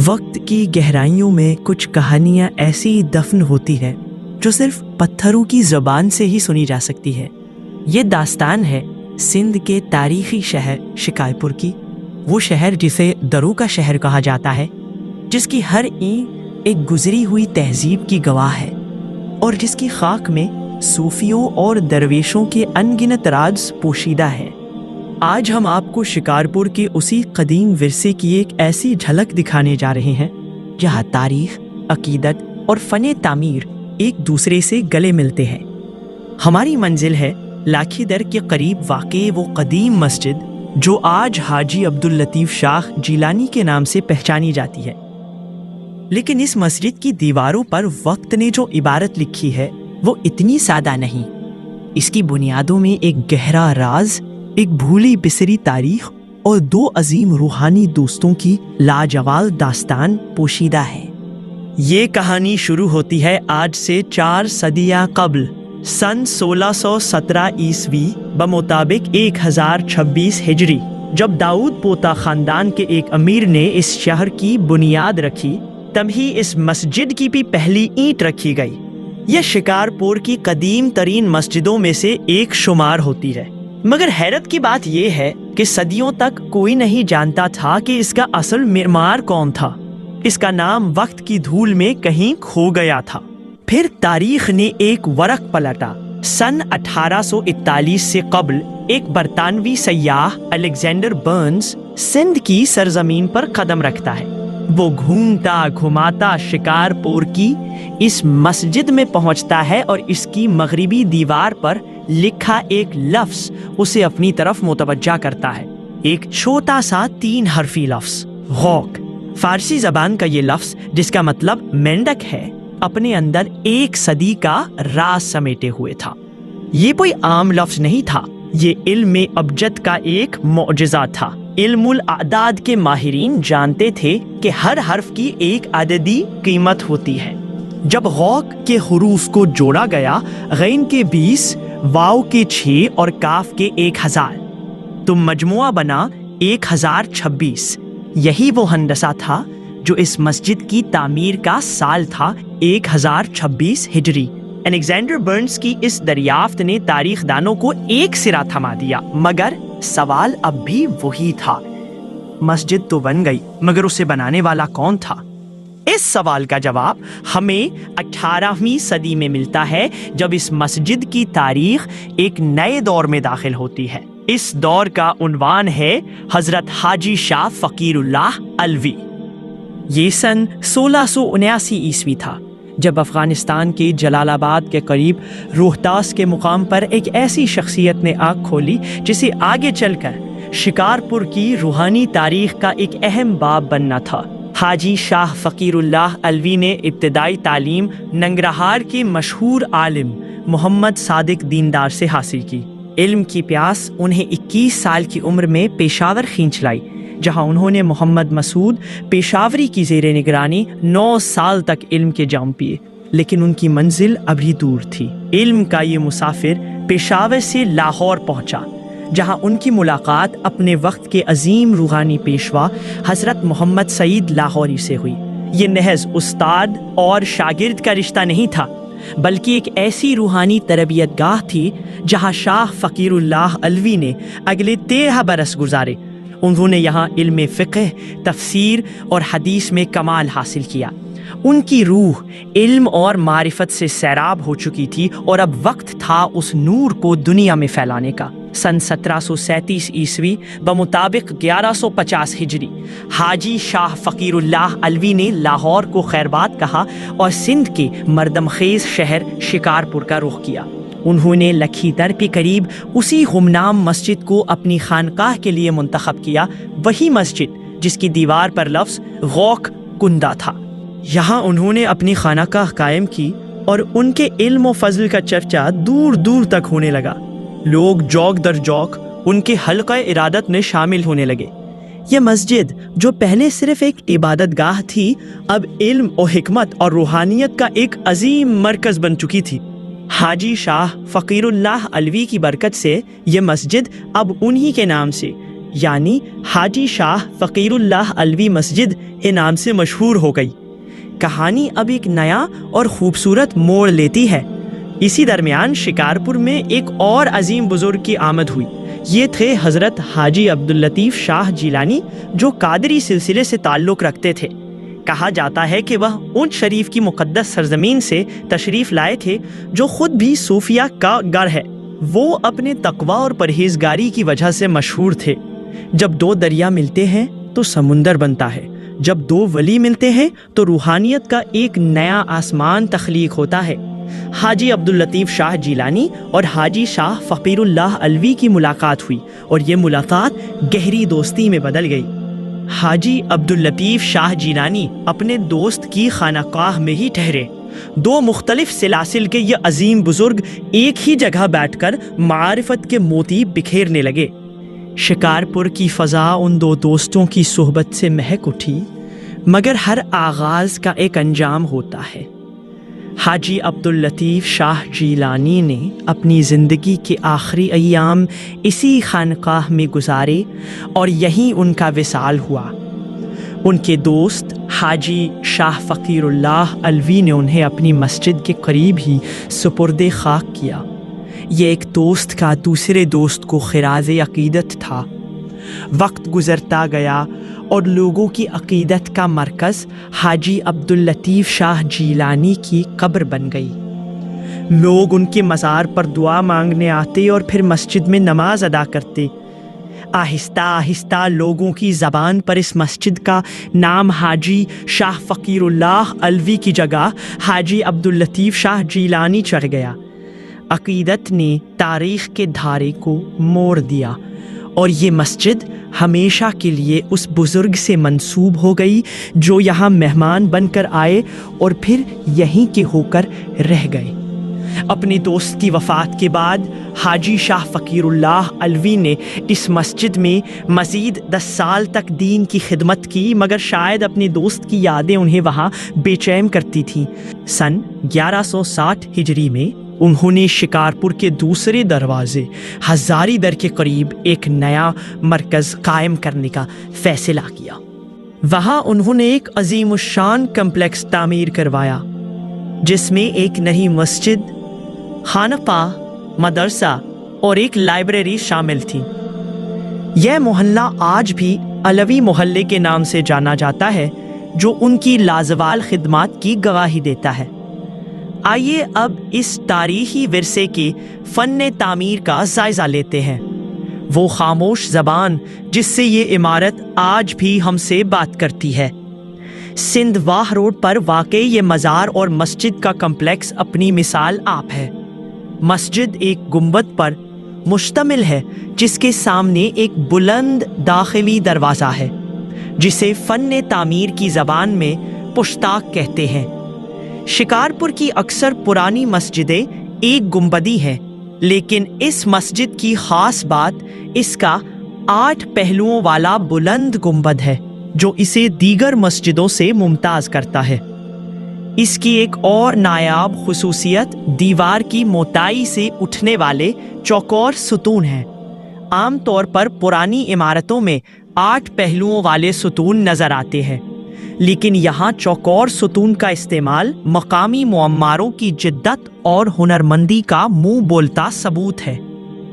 وقت کی گہرائیوں میں کچھ کہانیاں ایسی دفن ہوتی ہیں جو صرف پتھروں کی زبان سے ہی سنی جا سکتی ہے۔ یہ داستان ہے سندھ کے تاریخی شہر شکارپور کی، وہ شہر جسے دروں کا شہر کہا جاتا ہے، جس کی ہر اینٹ ایک گزری ہوئی تہذیب کی گواہ ہے اور جس کی خاک میں صوفیوں اور درویشوں کے ان گنت راز پوشیدہ ہے۔ آج ہم آپ کو شکارپور کے اسی قدیم ورثے کی ایک ایسی جھلک دکھانے جا رہے ہیں جہاں تاریخ، عقیدت اور فن تعمیر ایک دوسرے سے گلے ملتے ہیں۔ ہماری منزل ہے لاکھی در کے قریب واقع وہ قدیم مسجد جو آج حاجی عبداللطیف شاہ جیلانی کے نام سے پہچانی جاتی ہے۔ لیکن اس مسجد کی دیواروں پر وقت نے جو عبارت لکھی ہے وہ اتنی سادہ نہیں۔ اس کی بنیادوں میں ایک گہرا راز، ایک بھولی بسری تاریخ اور دو عظیم روحانی دوستوں کی لاجواب داستان پوشیدہ ہے۔ یہ کہانی شروع ہوتی ہے آج سے 4 صدیاں قبل، سن 1617 عیسوی بمطابق 1026 ہجری، جب داؤد پوتا خاندان کے ایک امیر نے اس شہر کی بنیاد رکھی۔ تبھی اس مسجد کی بھی پہلی اینٹ رکھی گئی۔ یہ شکارپور کی قدیم ترین مسجدوں میں سے ایک شمار ہوتی ہے، مگر حیرت کی بات یہ ہے کہ صدیوں تک کوئی نہیں جانتا تھا کہ اس کا اصل معمار کون تھا۔ اس کا نام وقت کی دھول میں کہیں کھو گیا تھا۔ پھر تاریخ نے ایک ورق پلٹا۔ سن 1841 سے قبل ایک برطانوی سیاح الیگزینڈر برنز سندھ کی سرزمین پر قدم رکھتا ہے۔ وہ گھومتا گھماتا شکارپور کی اس مسجد میں پہنچتا ہے اور اس کی مغربی دیوار پر لکھا ایک لفظ اسے اپنی طرف متوجہ کرتا ہے۔ ایک چھوٹا سا 3 حرفی لفظ، غوق۔ فارسی زبان کا یہ لفظ، جس کا مطلب مینڈک ہے، اپنے اندر 1 صدی کا راز سمیٹے ہوئے تھا۔ یہ کوئی عام لفظ نہیں تھا، یہ علم ابجد کا ایک معجزہ تھا۔ علم الاعداد کے ماہرین جانتے تھے کہ ہر حرف کی ایک عددی قیمت ہوتی ہے۔ جب غوق کے حروف کو جوڑا گیا، غین کے 20، واو کے 6 اور کاف کے 1000، تو مجموعہ بنا 1026۔ یہی وہ ہندسہ تھا جو اس مسجد کی تعمیر کا سال تھا 1026 ہجری۔ الیگزینڈر برنز کی اس دریافت نے تاریخ دانوں کو ایک سرا تھما دیا، مگر سوال اب بھی وہی تھا۔ مسجد تو بن گئی، مگر اسے بنانے والا کون تھا؟ اس سوال کا جواب ہمیں 18ویں صدی میں ملتا ہے، جب اس مسجد کی تاریخ ایک نئے دور میں داخل ہوتی ہے۔ اس دور کا عنوان ہے حضرت حاجی شاہ فقیر اللہ علوی۔ یہ سن 1679 عیسوی تھا، جب افغانستان کے جلال آباد کے قریب روہتاس کے مقام پر ایک ایسی شخصیت نے آنکھ کھولی جسے آگے چل کر شکارپور کی روحانی تاریخ کا ایک اہم باب بننا تھا۔ حاجی شاہ فقیر اللہ علوی نے ابتدائی تعلیم ننگرہار کے مشہور عالم محمد صادق دیندار سے حاصل کی۔ علم کی پیاس انہیں 21 سال کی عمر میں پشاور کھینچ لائی، جہاں انہوں نے محمد مسعود پشاوری کی زیر نگرانی 9 سال تک علم کے جام پیے، لیکن ان کی منزل ابھی دور تھی۔ علم کا یہ مسافر پشاور سے لاہور پہنچا، جہاں ان کی ملاقات اپنے وقت کے عظیم روحانی پیشوا حضرت محمد سعید لاہوری سے ہوئی۔ یہ محض استاد اور شاگرد کا رشتہ نہیں تھا، بلکہ ایک ایسی روحانی تربیت گاہ تھی جہاں شاہ فقیر اللہ علوی نے اگلے 13 برس گزارے۔ انہوں نے یہاں علم فقہ، تفسیر اور حدیث میں کمال حاصل کیا۔ ان کی روح علم اور معرفت سے سیراب ہو چکی تھی اور اب وقت تھا اس نور کو دنیا میں پھیلانے کا۔ سن 1737 عیسوی بمطابق 1150 ہجری، حاجی شاہ فقیر اللہ علوی نے لاہور کو خیرباد کہا اور سندھ کے مردم خیز شہر شکارپور کا رخ کیا۔ انہوں نے لکھی در کے قریب اسی گمنام مسجد کو اپنی خانقاہ کے لیے منتخب کیا، وہی مسجد جس کی دیوار پر لفظ غوق کندہ تھا۔ یہاں انہوں نے اپنی خانقاہ قائم کی اور ان کے علم و فضل کا چرچا دور دور تک ہونے لگا۔ لوگ جوک در جوک ان کے حلقہ ارادت میں شامل ہونے لگے۔ یہ مسجد جو پہلے صرف ایک عبادت گاہ تھی، اب علم و حکمت اور روحانیت کا ایک عظیم مرکز بن چکی تھی۔ حاجی شاہ فقیر اللہ علوی کی برکت سے یہ مسجد اب انہی کے نام سے، یعنی حاجی شاہ فقیر اللہ علوی مسجد کے نام سے مشہور ہو گئی۔ کہانی اب ایک نیا اور خوبصورت موڑ لیتی ہے۔ اسی درمیان شکارپور میں ایک اور عظیم بزرگ کی آمد ہوئی۔ یہ تھے حضرت حاجی عبداللطیف شاہ جیلانی، جو قادری سلسلے سے تعلق رکھتے تھے۔ کہا جاتا ہے کہ وہ اونچ شریف کی مقدس سرزمین سے تشریف لائے تھے، جو خود بھی صوفیہ کا گڑھ ہے۔ وہ اپنے تقوی اور پرہیزگاری کی وجہ سے مشہور تھے۔ جب دو دریا ملتے ہیں تو سمندر بنتا ہے، جب دو ولی ملتے ہیں تو روحانیت کا ایک نیا آسمان تخلیق ہوتا ہے۔ حاجی عبداللطیف شاہ جیلانی اور حاجی شاہ فقیر اللہ علوی کی ملاقات ہوئی اور یہ ملاقات گہری دوستی میں بدل گئی۔ حاجی عبداللطیف شاہ جیلانی اپنے دوست کی خانقاہ میں ہی ٹھہرے۔ دو مختلف سلاسل کے یہ عظیم بزرگ ایک ہی جگہ بیٹھ کر معرفت کے موتی بکھیرنے لگے۔ شکارپور کی فضا ان دو دوستوں کی صحبت سے مہک اٹھی، مگر ہر آغاز کا ایک انجام ہوتا ہے۔ حاجی عبداللطیف شاہ جیلانی نے اپنی زندگی کے آخری ایام اسی خانقاہ میں گزارے اور یہیں ان کا وصال ہوا۔ ان کے دوست حاجی شاہ فقیر اللہ علوی نے انہیں اپنی مسجد کے قریب ہی سپرد خاک کیا۔ یہ ایک دوست کا دوسرے دوست کو خراج عقیدت تھا۔ وقت گزرتا گیا اور لوگوں کی عقیدت کا مرکز حاجی عبداللطیف شاہ جیلانی کی قبر بن گئی۔ لوگ ان کے مزار پر دعا مانگنے آتے اور پھر مسجد میں نماز ادا کرتے۔ آہستہ آہستہ لوگوں کی زبان پر اس مسجد کا نام حاجی شاہ فقیر اللہ علوی کی جگہ حاجی عبداللطیف شاہ جیلانی چڑھ گیا۔ عقیدت نے تاریخ کے دھارے کو موڑ دیا اور یہ مسجد ہمیشہ کے لیے اس بزرگ سے منسوب ہو گئی جو یہاں مہمان بن کر آئے اور پھر یہیں کے ہو کر رہ گئے۔ اپنے دوست کی وفات کے بعد حاجی شاہ فقیر اللہ علوی نے اس مسجد میں مزید 10 سال تک دین کی خدمت کی، مگر شاید اپنے دوست کی یادیں انہیں وہاں بے چین کرتی تھیں۔ سن 1160 ہجری میں انہوں نے شکارپور کے دوسرے دروازے ہزاری در کے قریب ایک نیا مرکز قائم کرنے کا فیصلہ کیا۔ وہاں انہوں نے ایک عظیم الشان کمپلیکس تعمیر کروایا، جس میں ایک نئی مسجد، خانقاہ، مدرسہ اور ایک لائبریری شامل تھی۔ یہ محلہ آج بھی علوی محلے کے نام سے جانا جاتا ہے، جو ان کی لازوال خدمات کی گواہی دیتا ہے۔ آئیے اب اس تاریخی ورثے کے فن تعمیر کا جائزہ لیتے ہیں، وہ خاموش زبان جس سے یہ عمارت آج بھی ہم سے بات کرتی ہے۔ سندھ واہ روڈ پر واقع یہ مزار اور مسجد کا کمپلیکس اپنی مثال آپ ہے۔ مسجد ایک گنبد پر مشتمل ہے جس کے سامنے ایک بلند داخلی دروازہ ہے، جسے فن تعمیر کی زبان میں پشتاق کہتے ہیں۔ شکارپور کی اکثر پرانی مسجدیں ایک گنبدی ہیں، لیکن اس مسجد کی خاص بات اس کا 8 پہلوؤں والا بلند گنبد ہے، جو اسے دیگر مسجدوں سے ممتاز کرتا ہے۔ اس کی ایک اور نایاب خصوصیت دیوار کی موٹائی سے اٹھنے والے چوکور ستون ہیں۔ عام طور پر پرانی عمارتوں میں 8 پہلوؤں والے ستون نظر آتے ہیں، لیکن یہاں چوکور ستون کا استعمال مقامی معماروں کی جدت اور ہنرمندی کا منہ بولتا ثبوت ہے۔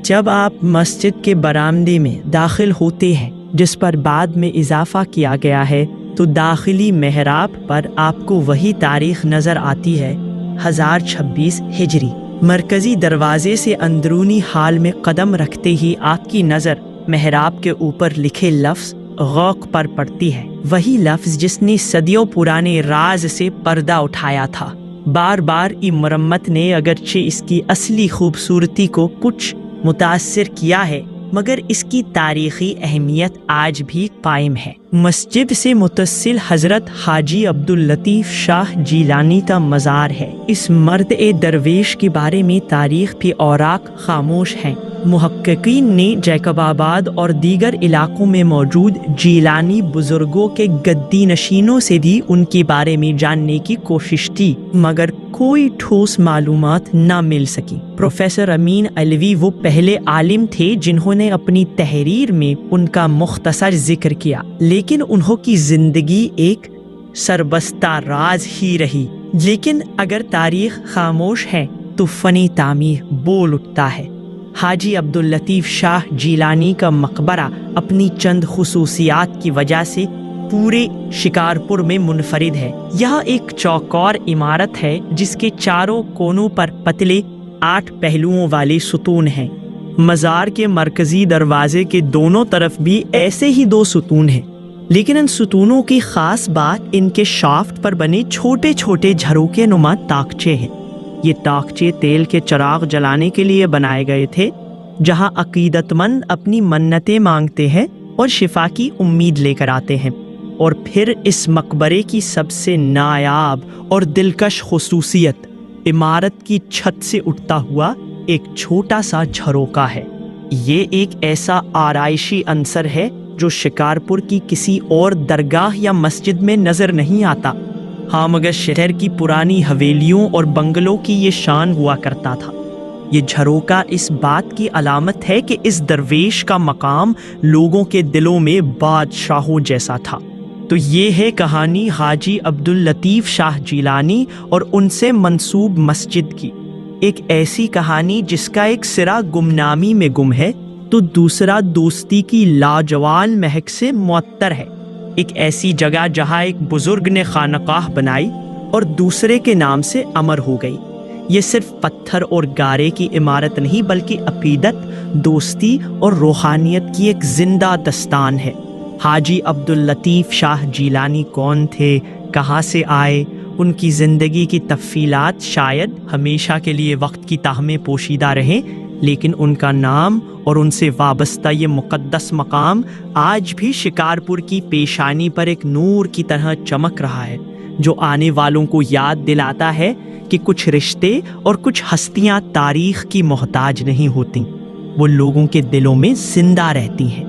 جب آپ مسجد کے برآمدے میں داخل ہوتے ہیں، جس پر بعد میں اضافہ کیا گیا ہے، تو داخلی محراب پر آپ کو وہی تاریخ نظر آتی ہے، 1026 ہجری۔ مرکزی دروازے سے اندرونی حال میں قدم رکھتے ہی آپ کی نظر محراب کے اوپر لکھے لفظ غوق پر پڑتی ہے، وہی لفظ جس نے صدیوں پرانے راز سے پردہ اٹھایا تھا۔ بار بار کی مرمت نے اگرچہ اس کی اصلی خوبصورتی کو کچھ متاثر کیا ہے، مگر اس کی تاریخی اہمیت آج بھی قائم ہے۔ مسجد سے متصل حضرت حاجی عبداللطیف شاہ جیلانی کا مزار ہے۔ اس مرد درویش کے بارے میں تاریخ بھی اوراق خاموش ہیں۔ محققین نے جیکب آباد اور دیگر علاقوں میں موجود جیلانی بزرگوں کے گدی نشینوں سے بھی ان کے بارے میں جاننے کی کوشش کی، مگر کوئی ٹھوس معلومات نہ مل سکی۔ پروفیسر امین علوی وہ پہلے عالم تھے جنہوں نے اپنی تحریر میں ان کا مختصر ذکر کیا، لیکن انہوں کی زندگی ایک سربستہ راز ہی رہی۔ لیکن اگر تاریخ خاموش ہے تو فن تعمیر بول اٹھتا ہے۔ حاجی عبداللطیف شاہ جیلانی کا مقبرہ اپنی چند خصوصیات کی وجہ سے پورے شکارپور میں منفرد ہے۔ یہاں ایک چوکور عمارت ہے جس کے چاروں کونوں پر پتلے 8 پہلوؤں والے ستون ہیں۔ مزار کے مرکزی دروازے کے دونوں طرف بھی ایسے ہی 2 ستون ہیں، لیکن ان ستونوں کی خاص بات ان کے شافٹ پر بنے چھوٹے چھوٹے جھروکے نما تاکچے ہیں۔ یہ تاکچے تیل کے چراغ جلانے کے لیے بنائے گئے تھے، جہاں عقیدت مند اپنی منتیں مانگتے ہیں اور شفا کی امید لے کر آتے ہیں۔ اور پھر اس مقبرے کی سب سے نایاب اور دلکش خصوصیت عمارت کی چھت سے اٹھتا ہوا ایک چھوٹا سا جھروکا ہے۔ یہ ایک ایسا آرائشی عنصر ہے جو شکارپور کی کسی اور درگاہ یا مسجد میں نظر نہیں آتا۔ ہاں، مگر شہر کی پرانی حویلیوں اور بنگلوں کی یہ شان ہوا کرتا تھا۔ یہ جھروکا اس بات کی علامت ہے کہ اس درویش کا مقام لوگوں کے دلوں میں بادشاہوں جیسا تھا۔ تو یہ ہے کہانی حاجی عبداللطیف شاہ جیلانی اور ان سے منسوب مسجد کی۔ ایک ایسی کہانی جس کا ایک سرا گمنامی میں گم ہے تو دوسرا دوستی کی لاجوال مہک سے معطر ہے۔ ایک ایسی جگہ جہاں ایک بزرگ نے خانقاہ بنائی اور دوسرے کے نام سے امر ہو گئی۔ یہ صرف پتھر اور گارے کی عمارت نہیں بلکہ عقیدت، دوستی اور روحانیت کی ایک زندہ داستان ہے۔ حاجی عبداللطیف شاہ جیلانی کون تھے، کہاں سے آئے، ان کی زندگی کی تفصیلات شاید ہمیشہ کے لیے وقت کی تہ میں پوشیدہ رہیں، لیکن ان کا نام اور ان سے وابستہ یہ مقدس مقام آج بھی شکارپور کی پیشانی پر ایک نور کی طرح چمک رہا ہے، جو آنے والوں کو یاد دلاتا ہے کہ کچھ رشتے اور کچھ ہستیاں تاریخ کی محتاج نہیں ہوتیں، وہ لوگوں کے دلوں میں زندہ رہتی ہیں۔